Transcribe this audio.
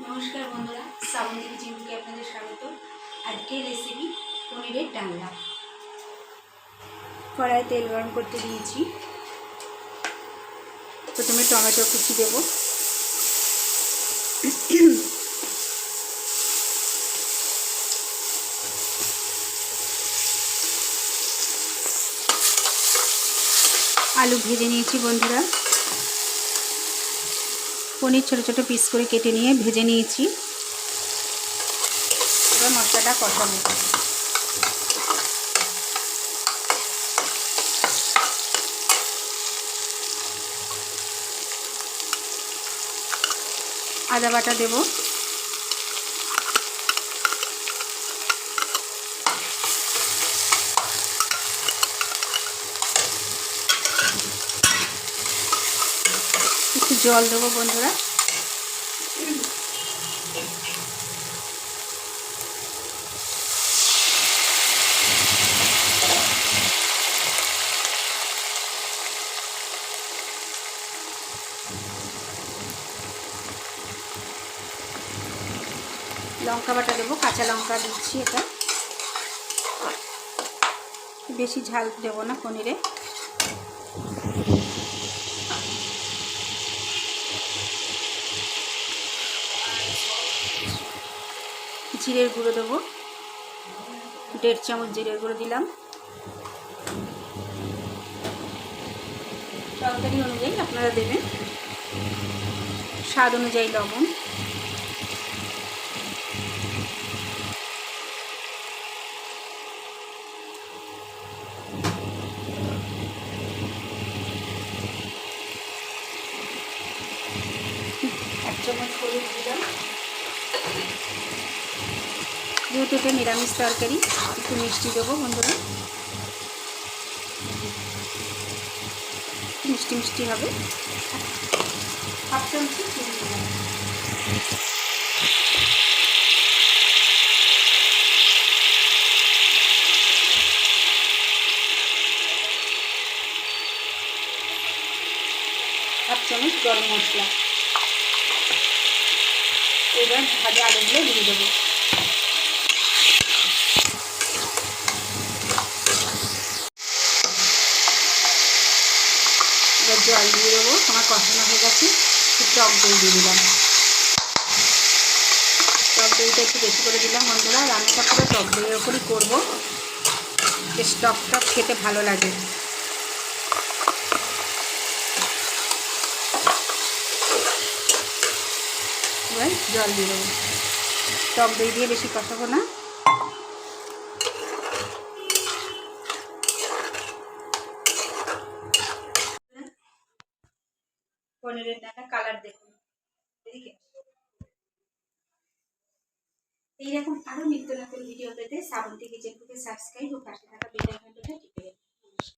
নমস্কার বন্ধুরা, শ্রাবন্তী কিচেন থেকে আপনাদের স্বাগত। আজকের রেসিপি পনিরের ডালনা। কড়াইয়ে তেল গরম করতে দিয়েছি। প্রথমে টমেটো কুচি দেব, আলু ভেজে নিয়েছি বন্ধুরা। পনির ছোট ছোট পিস করে কেটে নিয়ে ভেজে নিয়েছি। এবার মশলাটা কষাবো। আদা বাটা দেব, একটু জল দেবো বন্ধুরা। লঙ্কা বাটা দেবো, কাঁচা লঙ্কা দিচ্ছি। এটা বেশি ঝাল দেবো না পনিরে। জিরের গুঁড়ো দেবো, 1.5 চামচ জিরের গুঁড়ো দিলাম। তরকারি অনুযায়ী আপনারা দেবেন, স্বাদ অনুযায়ী লবণ। এক চামচ হলুদ দিলাম। যেহেতু এটা নিরামিষ তরকারি, একটু মিষ্টি দেবো বন্ধুরা, মিষ্টি মিষ্টি হবে। হাফ চামচ চিনি দিলাম। হাফ চামচ গরম মশলা। এবার ভাজা আলুগুলো দিয়ে দেবো। এবার জল দিয়ে দেবো। আমার কষানো হয়ে গেছে। টক দই দিয়ে দিলাম। টক দইটা একটু বেশি করে দিলাম বন্ধুরা। রান্নাটা পুরো টক দইয়ের ওপরই করবো, বেশ টক টক খেতে ভালো লাগে। এবার জল দিয়ে দেবো। টক দই দিয়ে বেশি কষাবো না। পনিরের ডাটা কালার দেখুন। এদিকে এইরকম আরো নিত্য নতুন ভিডিও পেতে শ্রাবন্তী কিচেনকে সাবস্ক্রাইব ও পাশে থাকা বেল আইকনটা টিপে দিন।